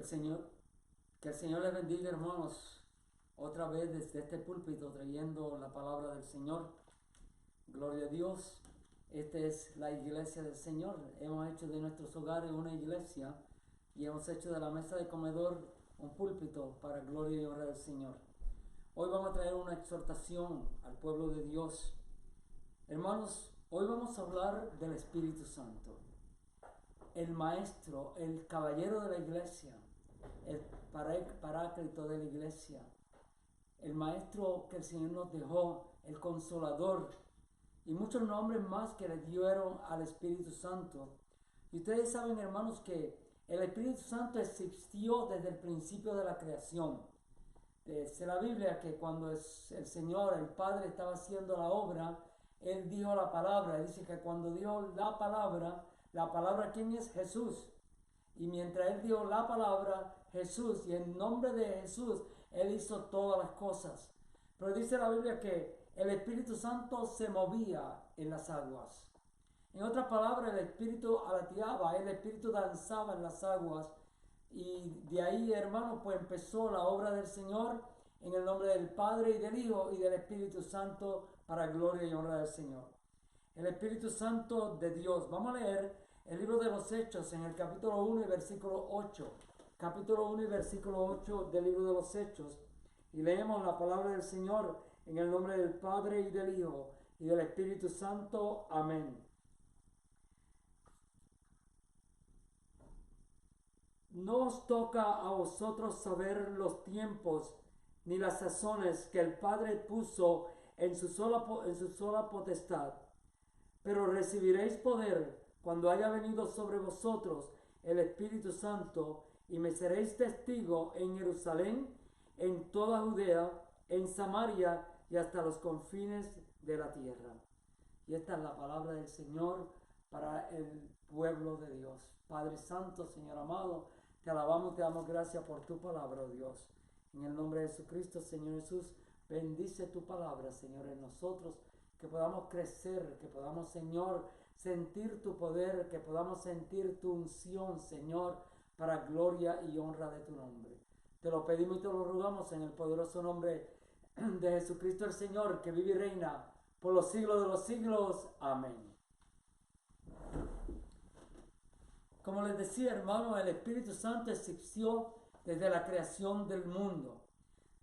el Señor, que el Señor les bendiga, hermanos, otra vez desde este púlpito trayendo la palabra del Señor. Gloria a Dios. Esta es la iglesia del Señor. Hemos hecho de nuestros hogares una iglesia y hemos hecho de la mesa de comedor un púlpito para gloria y honra del Señor. Hoy vamos a traer una exhortación al pueblo de Dios. Hermanos, hoy vamos a hablar del Espíritu Santo, el maestro, el caballero de la iglesia, el paráclito de la iglesia, el maestro que el Señor nos dejó, el consolador, y muchos nombres más que le dieron al Espíritu Santo. Y ustedes saben, hermanos, que el Espíritu Santo existió desde el principio de la creación. Dice la Biblia que cuando el Señor, el Padre, estaba haciendo la obra, Él dijo la palabra. Dice que cuando dijo la palabra, ¿quién es? Jesús. Y mientras Él dio la palabra, Jesús, y en nombre de Jesús, Él hizo todas las cosas. Pero dice la Biblia que el Espíritu Santo se movía en las aguas. En otras palabras, el Espíritu alateaba, el Espíritu danzaba en las aguas. Y de ahí, hermanos, pues empezó la obra del Señor en el nombre del Padre y del Hijo y del Espíritu Santo para gloria y honra del Señor. El Espíritu Santo de Dios. Vamos a leer el libro de los Hechos en el capítulo 1 y versículo 8. Capítulo 1 y versículo 8 del libro de los Hechos. Y leemos la palabra del Señor en el nombre del Padre y del Hijo y del Espíritu Santo. Amén. No os toca a vosotros saber los tiempos ni las sazones que el Padre puso en su sola potestad, pero recibiréis poder cuando haya venido sobre vosotros el Espíritu Santo, y me seréis testigo en Jerusalén, en toda Judea, en Samaria y hasta los confines de la tierra. Y esta es la palabra del Señor para el pueblo de Dios. Padre Santo, Señor amado, te alabamos, te damos gracias por tu palabra, oh Dios. En el nombre de Jesucristo, Señor Jesús, bendice tu palabra, Señor, en nosotros, que podamos crecer, que podamos, Señor, sentir tu poder, que podamos sentir tu unción, Señor, para gloria y honra de tu nombre. Te lo pedimos y te lo rogamos en el poderoso nombre de Jesucristo el Señor, que vive y reina por los siglos de los siglos. Amén. Como les decía, hermano, el Espíritu Santo existió desde la creación del mundo.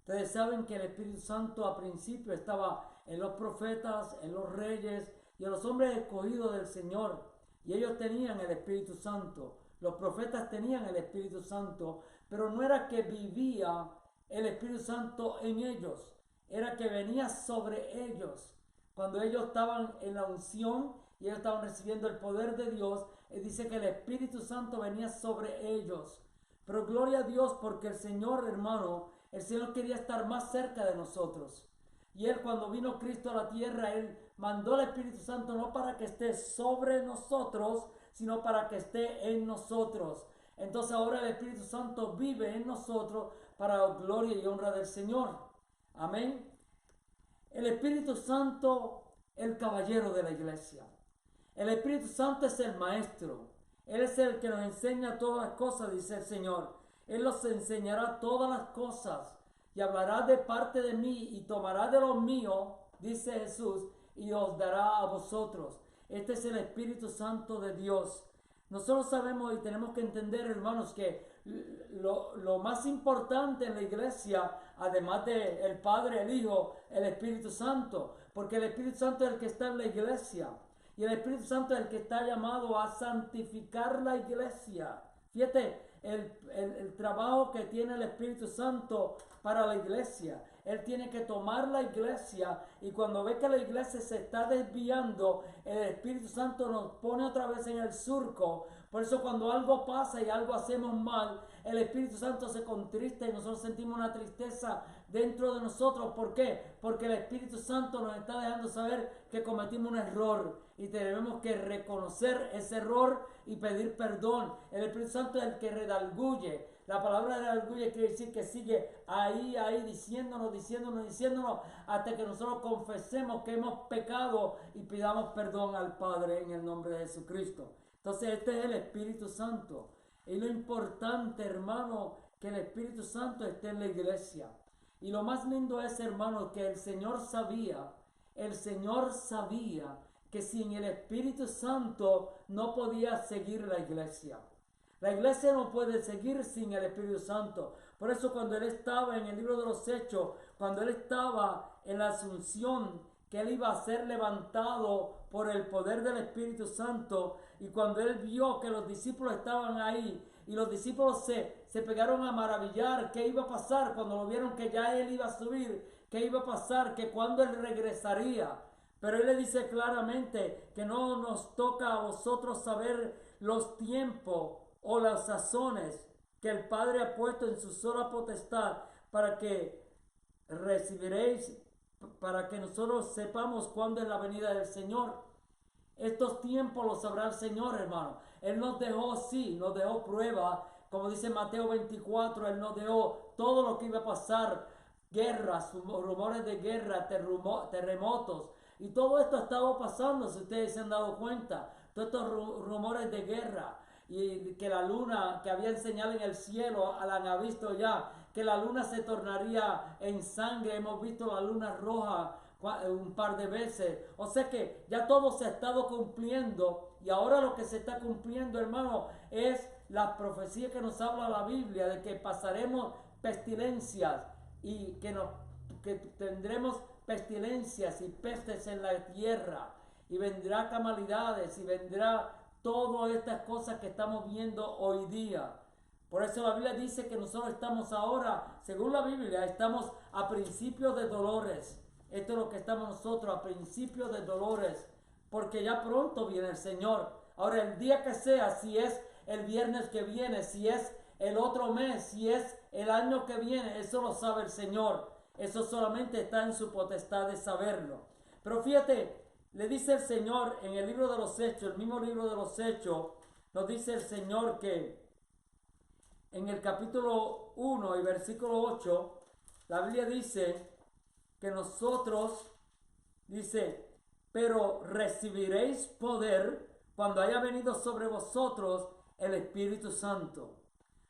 Ustedes saben que el Espíritu Santo a principio estaba en los profetas, en los reyes y en los hombres escogidos del Señor. Y ellos tenían el Espíritu Santo. Los profetas tenían el Espíritu Santo, pero no era que vivía el Espíritu Santo en ellos, era que venía sobre ellos. Cuando ellos estaban en la unción y ellos estaban recibiendo el poder de Dios, dice que el Espíritu Santo venía sobre ellos. Pero gloria a Dios, porque el Señor, hermano, el Señor quería estar más cerca de nosotros. Y Él, cuando vino Cristo a la tierra, Él mandó el Espíritu Santo no para que esté sobre nosotros, sino para que esté en nosotros. Entonces ahora el Espíritu Santo vive en nosotros para gloria y honra del Señor. Amén. El Espíritu Santo, el caballero de la iglesia. El Espíritu Santo es el maestro. Él es el que nos enseña todas las cosas, dice el Señor. Él nos enseñará todas las cosas y hablará de parte de mí y tomará de lo mío, dice Jesús, y os dará a vosotros. Este es el Espíritu Santo de Dios. Nosotros sabemos y tenemos que entender, hermanos, que lo más importante en la iglesia, además de el Padre, el Hijo, el Espíritu Santo, porque el Espíritu Santo es el que está en la iglesia. Y el Espíritu Santo es el que está llamado a santificar la iglesia. Fíjate el trabajo que tiene el Espíritu Santo para la iglesia. Él tiene que tomar la iglesia y cuando ve que la iglesia se está desviando, el Espíritu Santo nos pone otra vez en el surco. Por eso cuando algo pasa y algo hacemos mal, el Espíritu Santo se contrista y nosotros sentimos una tristeza dentro de nosotros. ¿Por qué? Porque el Espíritu Santo nos está dejando saber que cometimos un error y tenemos que reconocer ese error y pedir perdón. El Espíritu Santo es el que redarguye. La palabra redarguye quiere decir que sigue ahí diciéndonos hasta que nosotros confesemos que hemos pecado y pidamos perdón al Padre en el nombre de Jesucristo. Entonces este es el Espíritu Santo. y lo importante, hermano, que el Espíritu Santo esté en la iglesia. Y lo más lindo es, hermano, que el Señor sabía que sin el Espíritu Santo no podía seguir la iglesia. La iglesia no puede seguir sin el Espíritu Santo. Por eso cuando Él estaba en el libro de los Hechos, cuando Él estaba en la Asunción, que Él iba a ser levantado por el poder del Espíritu Santo, y cuando Él vio que los discípulos estaban ahí, y los discípulos se pegaron a maravillar qué iba a pasar cuando lo vieron que ya Él iba a subir, qué iba a pasar, que cuando Él regresaría. Pero Él le dice claramente que no nos toca a vosotros saber los tiempos o las sazones que el Padre ha puesto en su sola potestad para que recibiréis, para que nosotros sepamos cuándo es la venida del Señor. Estos tiempos los sabrá el Señor, hermano. Él nos dejó, sí, nos dejó prueba, como dice Mateo 24, Él nos dejó todo lo que iba a pasar, guerras, rumores de guerra, terremotos, y todo esto ha estado pasando, si ustedes se han dado cuenta, todos estos rumores de guerra, y que la luna, que había señal en el cielo, la han visto ya, que la luna se tornaría en sangre, hemos visto la luna roja un par de veces, o sea que ya todo se ha estado cumpliendo, y ahora lo que se está cumpliendo, hermano, es la profecía que nos habla la Biblia, de que pasaremos pestilencias, y que tendremos pestilencias y pestes en la tierra, y vendrá calamidades, y vendrá todas estas cosas que estamos viendo hoy día. Por eso la Biblia dice que nosotros estamos ahora, según la Biblia, estamos a principios de dolores. Esto es lo que estamos nosotros, a principios de dolores, porque ya pronto viene el Señor. Ahora, el día que sea, si es el viernes que viene, si es el otro mes, si es el año que viene, eso lo sabe el Señor. Eso solamente está en su potestad de saberlo. Pero fíjate, le dice el Señor en el libro de los Hechos, el mismo libro de los Hechos, nos dice el Señor que en el capítulo 1 y versículo 8, la Biblia dice que nosotros, dice, pero recibiréis poder cuando haya venido sobre vosotros el Espíritu Santo.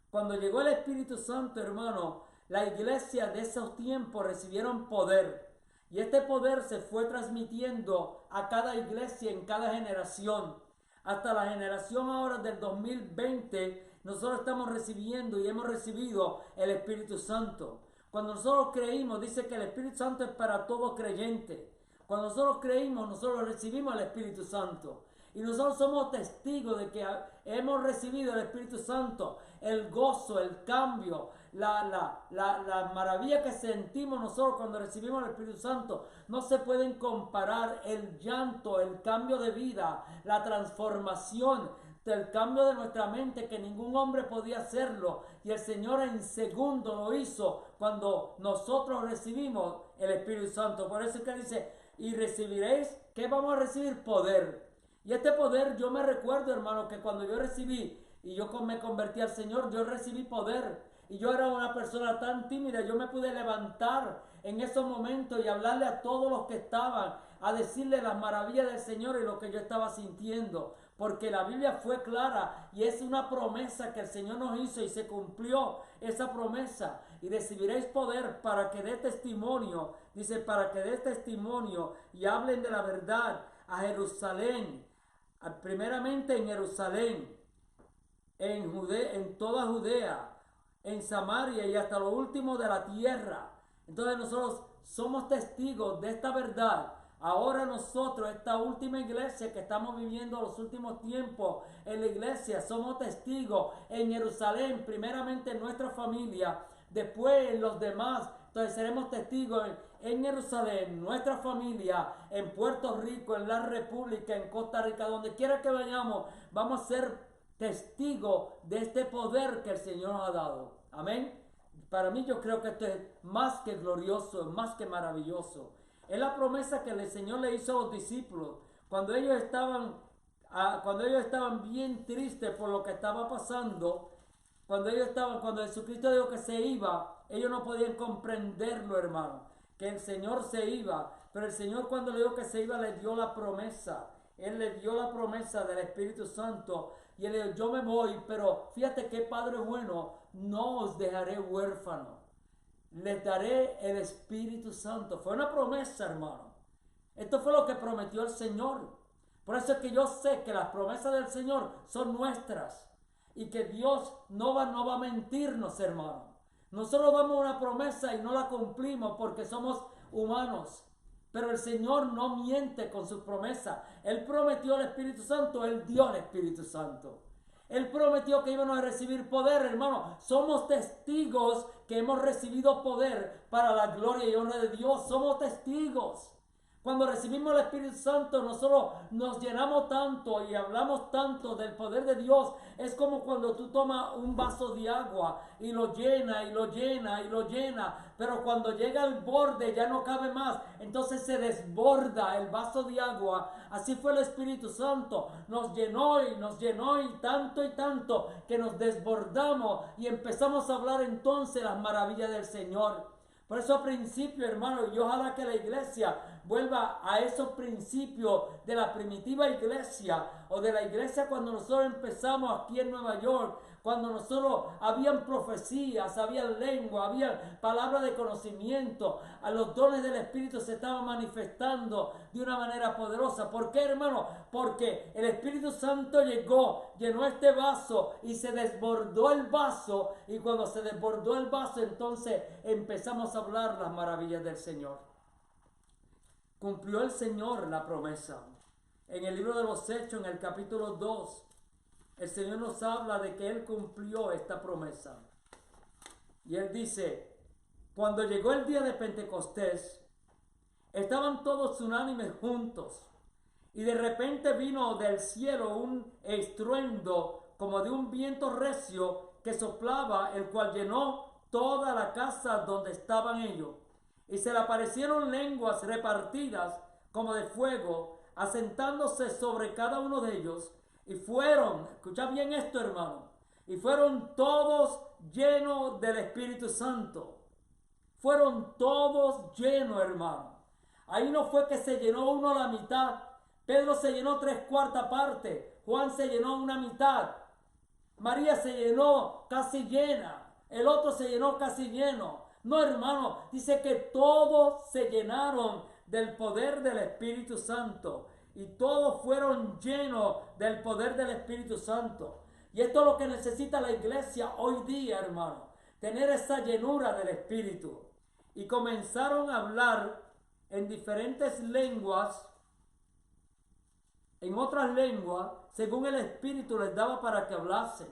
Cuando llegó el Espíritu Santo, hermano, la iglesia de esos tiempos recibieron poder. Y este poder se fue transmitiendo a cada iglesia en cada generación. Hasta la generación ahora del 2020, nosotros estamos recibiendo y hemos recibido el Espíritu Santo. Cuando nosotros creímos, dice que el Espíritu Santo es para todo creyente. Cuando nosotros creímos, nosotros recibimos el Espíritu Santo. Y nosotros somos testigos de que hemos recibido el Espíritu Santo, el gozo, el cambio, la maravilla que sentimos nosotros cuando recibimos el Espíritu Santo. No se pueden comparar el llanto, el cambio de vida, la transformación, el cambio de nuestra mente, que ningún hombre podía hacerlo. Y el Señor en segundo lo hizo cuando nosotros recibimos el Espíritu Santo. Por eso es que dice, y recibiréis, ¿qué vamos a recibir? Poder. Y este poder, yo me recuerdo, hermano, que cuando yo recibí y yo me convertí al Señor, yo recibí poder. Y yo era una persona tan tímida, yo me pude levantar en esos momentos y hablarle a todos los que estaban, a decirle las maravillas del Señor y lo que yo estaba sintiendo. Porque la Biblia fue clara y es una promesa que el Señor nos hizo y se cumplió esa promesa. Y recibiréis poder para que dé testimonio, dice, para que dé testimonio y hablen de la verdad a Jerusalén. Primeramente en Jerusalén, en toda Judea, en Samaria y hasta lo último de la tierra. Entonces nosotros somos testigos de esta verdad. Ahora nosotros, esta última iglesia que estamos viviendo los últimos tiempos en la iglesia, somos testigos en Jerusalén, primeramente en nuestra familia, después en los demás. Entonces seremos testigos en Jerusalén, nuestra familia, en Puerto Rico, en la República, en Costa Rica, donde quiera que vayamos, vamos a ser testigos de este poder que el Señor nos ha dado. Amén. Para mí yo creo que esto es más que glorioso, más que maravilloso. Es la promesa que el Señor le hizo a los discípulos cuando ellos estaban bien tristes por lo que estaba pasando. Cuando Jesucristo dijo que se iba, ellos no podían comprenderlo, hermano, que el Señor se iba. Pero el Señor, cuando le dijo que se iba, le dio la promesa. Él le dio la promesa del Espíritu Santo. Y él dijo, yo me voy, pero fíjate qué Padre bueno, no os dejaré huérfano. Les daré el Espíritu Santo. Fue una promesa, hermano. Esto fue lo que prometió el Señor. Por eso es que yo sé que las promesas del Señor son nuestras. Y que Dios no va a mentirnos, hermano. Nosotros damos una promesa y no la cumplimos porque somos humanos. Pero el Señor no miente con sus promesas. Él prometió el Espíritu Santo, Él dio el Espíritu Santo. Él prometió que íbamos a recibir poder, hermano. Somos testigos que hemos recibido poder para la gloria y honra de Dios. Somos testigos. Cuando recibimos el Espíritu Santo, nosotros nos llenamos tanto y hablamos tanto del poder de Dios. Es como cuando tú tomas un vaso de agua y lo llena y lo llena y lo llena. Pero cuando llega al borde ya no cabe más. Entonces se desborda el vaso de agua. Así fue el Espíritu Santo. Nos llenó y tanto que nos desbordamos y empezamos a hablar entonces las maravillas del Señor. Por eso al principio, hermano, y ojalá que la iglesia vuelva a esos principios de la primitiva iglesia o de la iglesia cuando nosotros empezamos aquí en Nueva York, cuando nosotros habían profecías, había lengua, había palabras de conocimiento, a los dones del Espíritu se estaban manifestando de una manera poderosa. ¿Por qué, hermano? Porque el Espíritu Santo llegó, llenó este vaso y se desbordó el vaso, y cuando se desbordó el vaso entonces empezamos a hablar las maravillas del Señor. Cumplió el Señor la promesa. En el libro de los Hechos, en el capítulo 2, el Señor nos habla de que Él cumplió esta promesa. Y Él dice, cuando llegó el día de Pentecostés, estaban todos unánimes juntos. Y de repente vino del cielo un estruendo como de un viento recio que soplaba, el cual llenó toda la casa donde estaban ellos. Y se le aparecieron lenguas repartidas como de fuego, asentándose sobre cada uno de ellos. Y fueron, escucha bien esto, hermano, y fueron todos llenos del Espíritu Santo. Fueron todos llenos, hermano. Ahí no fue que se llenó uno a la mitad. Pedro se llenó 3/4 parte. Juan se llenó una mitad. María se llenó casi llena. El otro se llenó casi lleno. No, hermano, dice que todos se llenaron del poder del Espíritu Santo. Y todos fueron llenos del poder del Espíritu Santo. Y esto es lo que necesita la iglesia hoy día, hermano. Tener esa llenura del Espíritu. Y comenzaron a hablar en diferentes lenguas, en otras lenguas, según el Espíritu les daba para que hablasen.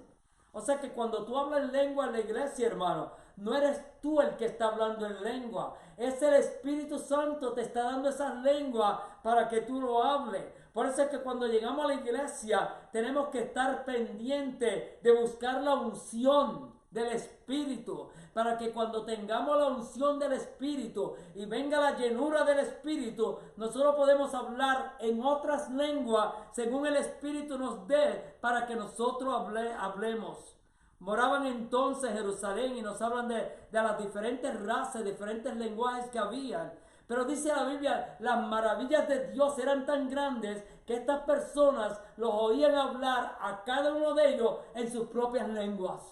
O sea que cuando tú hablas en lengua en la iglesia, hermano, no eres tú el que está hablando en lengua. Es el Espíritu Santo te está dando esas lenguas para que tú lo hables. Por eso es que cuando llegamos a la iglesia tenemos que estar pendientes de buscar la unción del Espíritu, para que cuando tengamos la unción del Espíritu y venga la llenura del Espíritu, nosotros podemos hablar en otras lenguas según el Espíritu nos dé para que nosotros hablemos. Moraban entonces en Jerusalén y nos hablan de las diferentes razas, diferentes lenguajes que habían. Pero dice la Biblia, las maravillas de Dios eran tan grandes que estas personas los oían hablar a cada uno de ellos en sus propias lenguas,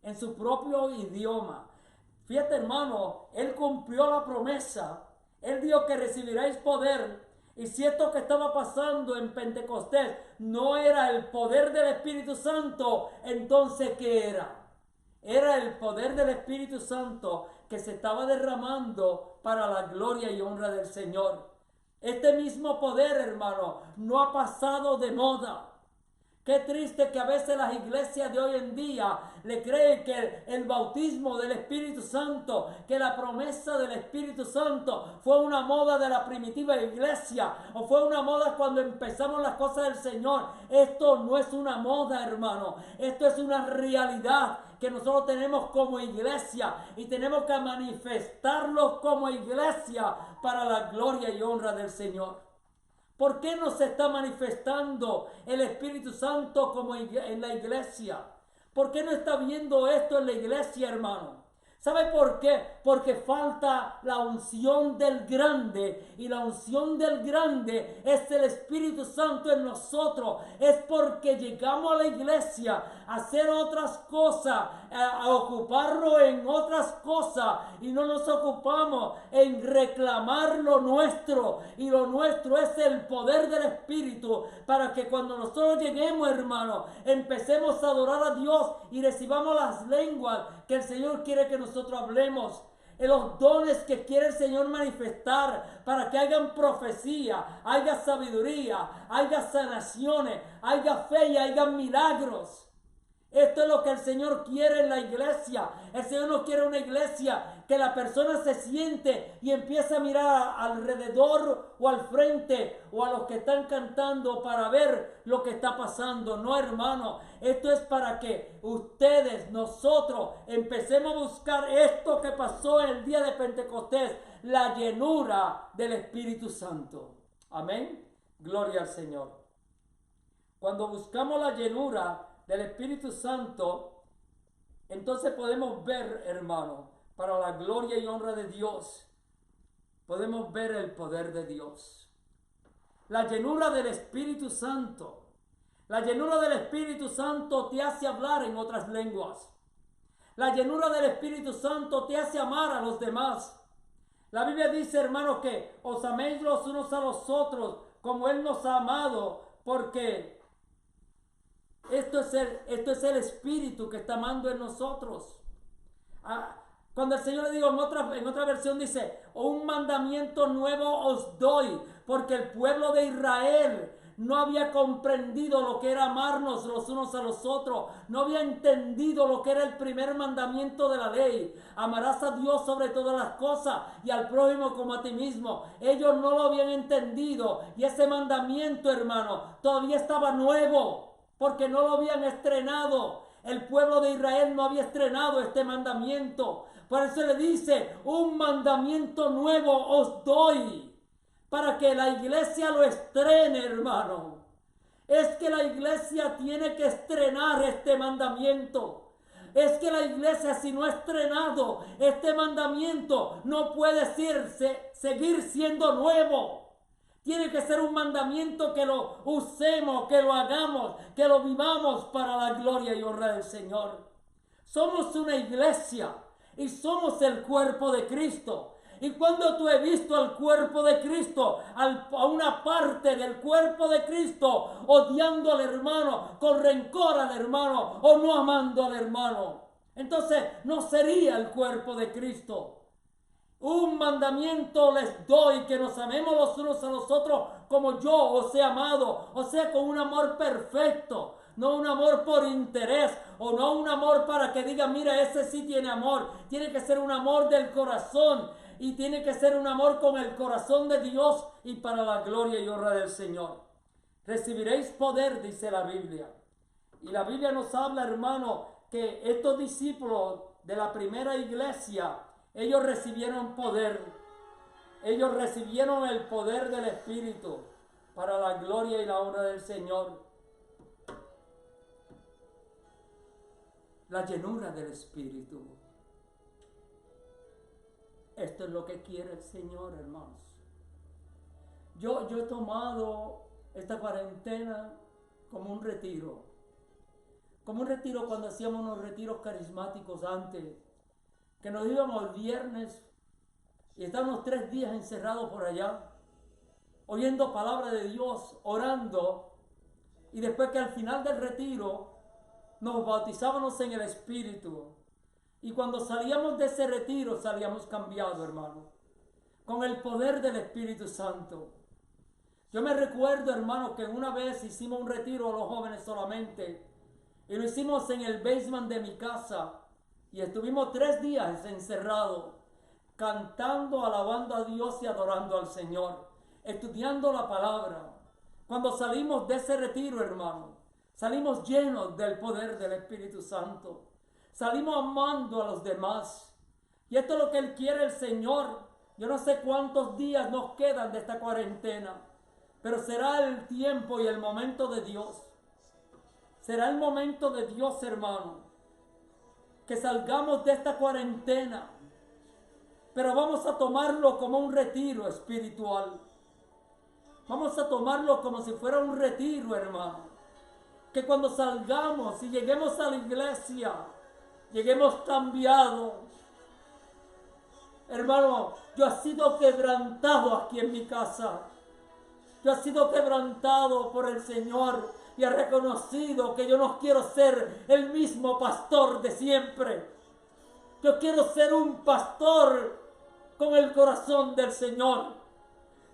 en su propio idioma. Fíjate, hermano, Él cumplió la promesa. Él dijo que recibiréis poder. Y si esto que estaba pasando en Pentecostés no era el poder del Espíritu Santo, entonces ¿qué era? Era el poder del Espíritu Santo que se estaba derramando para la gloria y honra del Señor. Este mismo poder, hermano, no ha pasado de moda. Qué triste que a veces las iglesias de hoy en día le creen que el bautismo del Espíritu Santo, que la promesa del Espíritu Santo fue una moda de la primitiva iglesia o fue una moda cuando empezamos las cosas del Señor. Esto no es una moda, hermano. Esto es una realidad que nosotros tenemos como iglesia y tenemos que manifestarlo como iglesia para la gloria y honra del Señor. ¿Por qué no se está manifestando el Espíritu Santo como en la iglesia? ¿Por qué no está viendo esto en la iglesia, hermano? ¿Sabe por qué? Porque falta la unción del grande, y la unción del grande es el Espíritu Santo en nosotros. Es porque llegamos a la iglesia a hacer otras cosas, a ocuparlo en otras cosas, y no nos ocupamos en reclamar lo nuestro, y lo nuestro es el poder del Espíritu, para que cuando nosotros lleguemos, hermano, empecemos a adorar a Dios y recibamos las lenguas que el Señor quiere que nosotros hablemos, en los dones que quiere el Señor manifestar, para que hagan profecía, haya sabiduría, haya sanaciones, haya fe y haya milagros. Esto es lo que el Señor quiere en la iglesia. El Señor no quiere una iglesia que la persona se siente y empieza a mirar alrededor o al frente o a los que están cantando para ver lo que está pasando. No, hermano, esto es para que ustedes, nosotros, empecemos a buscar esto que pasó en el día de Pentecostés, la llenura del Espíritu Santo. Amén. Gloria al Señor. Cuando buscamos la llenura del Espíritu Santo, entonces podemos ver, hermano, para la gloria y honra de Dios, podemos ver el poder de Dios. La llenura del Espíritu Santo. La llenura del Espíritu Santo te hace hablar en otras lenguas. La llenura del Espíritu Santo te hace amar a los demás. La Biblia dice, hermano, que os améis los unos a los otros como Él nos ha amado, porque esto es el Espíritu que está amando en nosotros. Cuando el Señor le dijo en otra versión dice, un mandamiento nuevo os doy, porque el pueblo de Israel no había comprendido lo que era amarnos los unos a los otros, no había entendido lo que era el primer mandamiento de la ley: amarás a Dios sobre todas las cosas y al prójimo como a ti mismo. Ellos no lo habían entendido, y ese mandamiento, hermano, todavía estaba nuevo, porque no lo habían estrenado. El pueblo de Israel no había estrenado este mandamiento. Por eso le dice, un mandamiento nuevo os doy, para que la iglesia lo estrene, hermano. Es que la iglesia tiene que estrenar este mandamiento. Es que la iglesia, si no ha estrenado este mandamiento, no puede seguir siendo nuevo. Tiene que ser un mandamiento que lo usemos, que lo hagamos, que lo vivamos para la gloria y honra del Señor. Somos una iglesia y somos el cuerpo de Cristo. Y cuando tú has visto al cuerpo de Cristo, a una parte del cuerpo de Cristo, odiando al hermano, con rencor al hermano o no amando al hermano, entonces no sería el cuerpo de Cristo. Un mandamiento les doy, que nos amemos los unos a los otros como yo os he amado, o sea, con un amor perfecto, no un amor por interés, o no un amor para que digan, mira, ese sí tiene amor. Tiene que ser un amor del corazón, y tiene que ser un amor con el corazón de Dios y para la gloria y honra del Señor. Recibiréis poder, dice la Biblia. Y la Biblia nos habla, hermano, que estos discípulos de la primera iglesia, ellos recibieron poder. Ellos recibieron el poder del Espíritu para la gloria y la honra del Señor. La llenura del Espíritu. Esto es lo que quiere el Señor, hermanos. Yo he tomado esta cuarentena como un retiro. Como un retiro cuando hacíamos unos retiros carismáticos antes, que nos íbamos el viernes y estábamos 3 días encerrados por allá, oyendo palabra de Dios, orando, y después que al final del retiro nos bautizábamos en el Espíritu. Y cuando salíamos de ese retiro, salíamos cambiados, hermano, con el poder del Espíritu Santo. Yo me recuerdo, hermano, que una vez hicimos un retiro a los jóvenes solamente, y lo hicimos en el basement de mi casa, y estuvimos 3 días encerrados, cantando, alabando a Dios y adorando al Señor, estudiando la palabra. Cuando salimos de ese retiro, hermano, salimos llenos del poder del Espíritu Santo. Salimos amando a los demás. Y esto es lo que Él quiere, el Señor. Yo no sé cuántos días nos quedan de esta cuarentena, pero será el tiempo y el momento de Dios. Será el momento de Dios, hermano. que salgamos de esta cuarentena, pero vamos a tomarlo como un retiro espiritual. Vamos a tomarlo como si fuera un retiro, hermano. Que cuando salgamos y lleguemos a la iglesia, lleguemos cambiados. Hermano, yo he sido quebrantado aquí en mi casa. Yo he sido quebrantado por el Señor y he reconocido que yo no quiero ser el mismo pastor de siempre. Yo quiero ser un pastor con el corazón del Señor.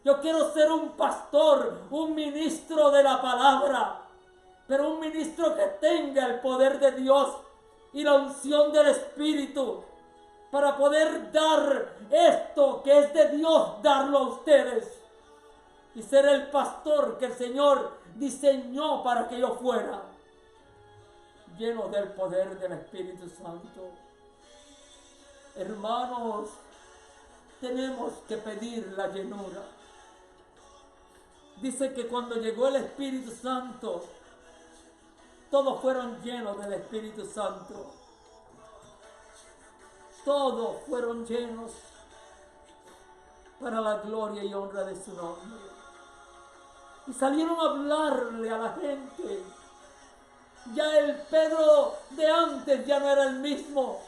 Yo quiero ser un pastor, un ministro de la palabra, pero un ministro que tenga el poder de Dios y la unción del Espíritu para poder dar esto que es de Dios, darlo a ustedes y ser el pastor que el Señor diseñó para que yo fuera, lleno del poder del Espíritu Santo. Hermanos, tenemos que pedir la llenura. Dice que cuando llegó el Espíritu Santo, todos fueron llenos del Espíritu Santo. Todos fueron llenos para la gloria y honra de su nombre. Y salieron a hablarle a la gente. Ya el Pedro de antes ya no era el mismo.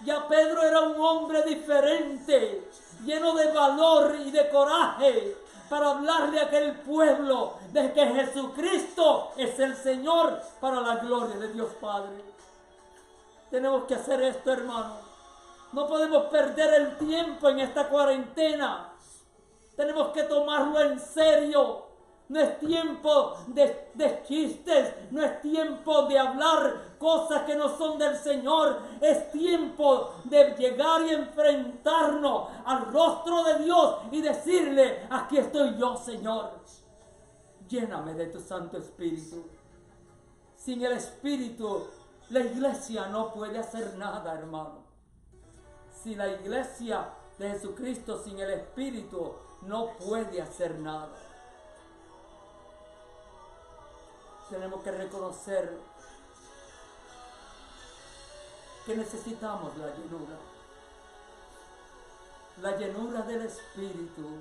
Ya Pedro era un hombre diferente, lleno de valor y de coraje, para hablarle a aquel pueblo de que Jesucristo es el Señor para la gloria de Dios Padre. Tenemos que hacer esto, hermano. No podemos perder el tiempo en esta cuarentena. Tenemos que tomarlo en serio. No es tiempo de chistes, no es tiempo de hablar cosas que no son del Señor. Es tiempo de llegar y enfrentarnos al rostro de Dios y decirle: aquí estoy yo, Señor. Lléname de tu Santo Espíritu. Sin el Espíritu, la iglesia no puede hacer nada, hermano. Si la iglesia de Jesucristo sin el Espíritu no puede hacer nada. Tenemos que reconocer que necesitamos la llenura del Espíritu.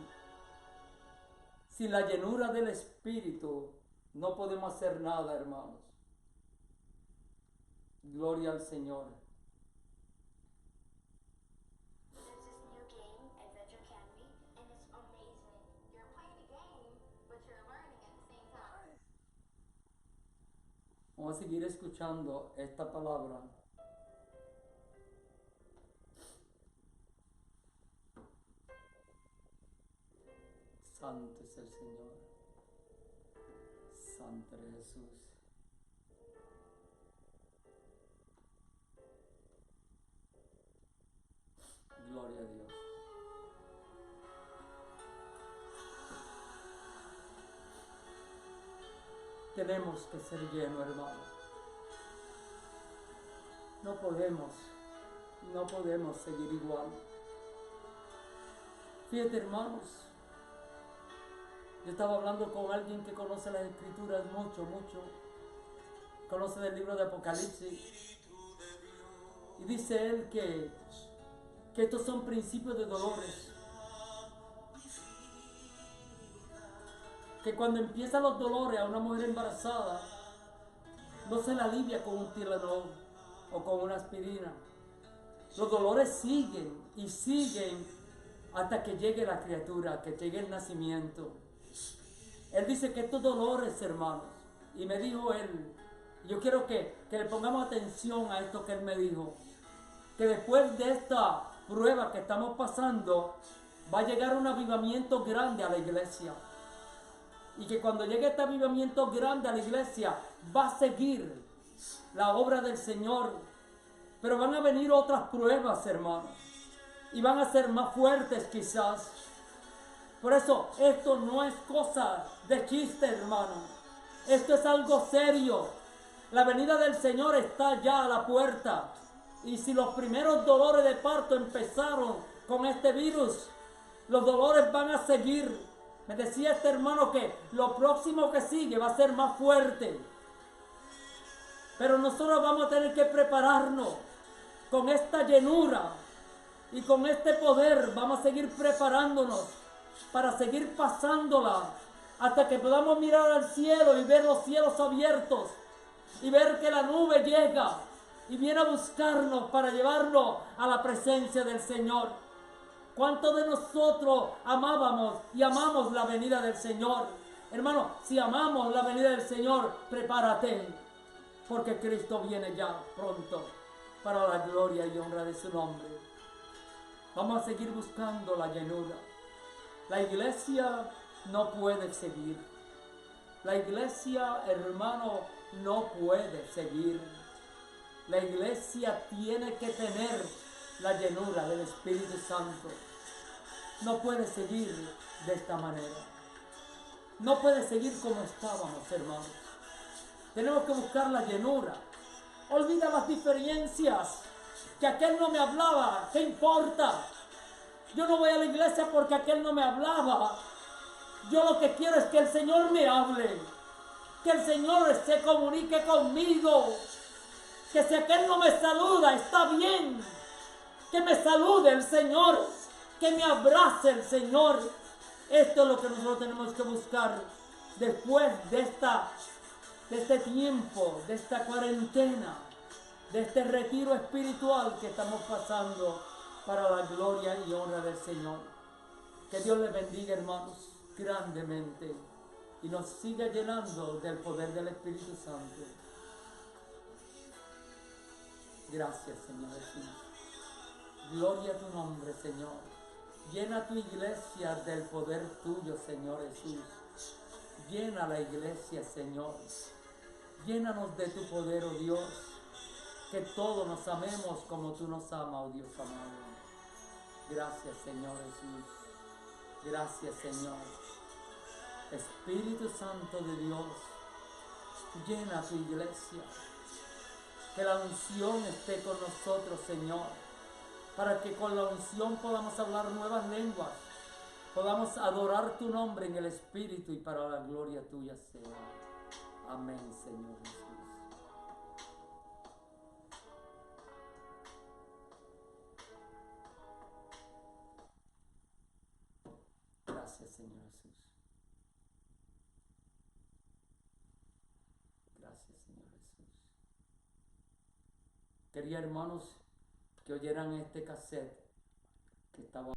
Sin la llenura del Espíritu no podemos hacer nada, hermanos. Gloria al Señor. Vamos a seguir escuchando esta palabra. Santo es el Señor. Santo es Jesús. Gloria a Dios. Tenemos que ser llenos, hermano. No podemos seguir igual. Fíjate, hermanos, yo estaba hablando con alguien que conoce las Escrituras mucho, conoce del libro de Apocalipsis, y dice él que estos son principios de dolores. Que cuando empiezan los dolores a una mujer embarazada, no se la alivia con un Tylenol o con una aspirina. Los dolores siguen y siguen hasta que llegue la criatura, que llegue el nacimiento. Él dice que estos dolores, hermanos, y me dijo él, yo quiero que le pongamos atención a esto que él me dijo, que después de esta prueba que estamos pasando, va a llegar un avivamiento grande a la iglesia. Y que cuando llegue este avivamiento grande a la iglesia, va a seguir la obra del Señor. Pero van a venir otras pruebas, hermanos. Y van a ser más fuertes quizás. Por eso, esto no es cosa de chiste, hermano. Esto es algo serio. La venida del Señor está ya a la puerta. Y si los primeros dolores de parto empezaron con este virus, los dolores van a seguir. Me decía este hermano que lo próximo que sigue va a ser más fuerte. Pero nosotros vamos a tener que prepararnos. con esta llenura y con este poder vamos a seguir preparándonos para seguir pasándola hasta que podamos mirar al cielo y ver los cielos abiertos y ver que la nube llega y viene a buscarnos para llevarnos a la presencia del Señor. ¿Cuántos de nosotros amábamos y amamos la venida del Señor? Hermano, si amamos la venida del Señor, prepárate, porque Cristo viene ya pronto para la gloria y honra de su nombre. Vamos a seguir buscando la llenura. La iglesia no puede seguir. La iglesia, hermano, no puede seguir. La iglesia tiene que tener la llenura del Espíritu Santo. No puede seguir de esta manera. No puede seguir como estábamos, hermanos. Tenemos que buscar la llenura. Olvida las diferencias. Que aquel no me hablaba, ¿qué importa? Yo no voy a la iglesia porque aquel no me hablaba. Yo lo que quiero es que el Señor me hable. Que el Señor se comunique conmigo. Que si aquel no me saluda, está bien. Que me salude el Señor. Que me abrace el Señor. Esto es lo que nosotros tenemos que buscar después de este tiempo, de esta cuarentena, de este retiro espiritual que estamos pasando para la gloria y honra del Señor. Que Dios les bendiga, hermanos, grandemente y nos siga llenando del poder del Espíritu Santo. Gracias, Señor Jesús. Gloria a tu nombre, Señor. Llena tu iglesia del poder tuyo, Señor Jesús. Llena la iglesia, Señor. Llénanos de tu poder, oh Dios. Que todos nos amemos como tú nos amas, oh Dios amado. Gracias, Señor Jesús. Gracias, Señor. Espíritu Santo de Dios, llena tu iglesia. Que la unción esté con nosotros, Señor. Para que con la unción podamos hablar nuevas lenguas. Podamos adorar tu nombre en el Espíritu y para la gloria tuya sea. Amén, Señor Jesús. Gracias, Señor Jesús. Gracias, Señor Jesús. Quería, hermanos, que oyeran este cassette que estaba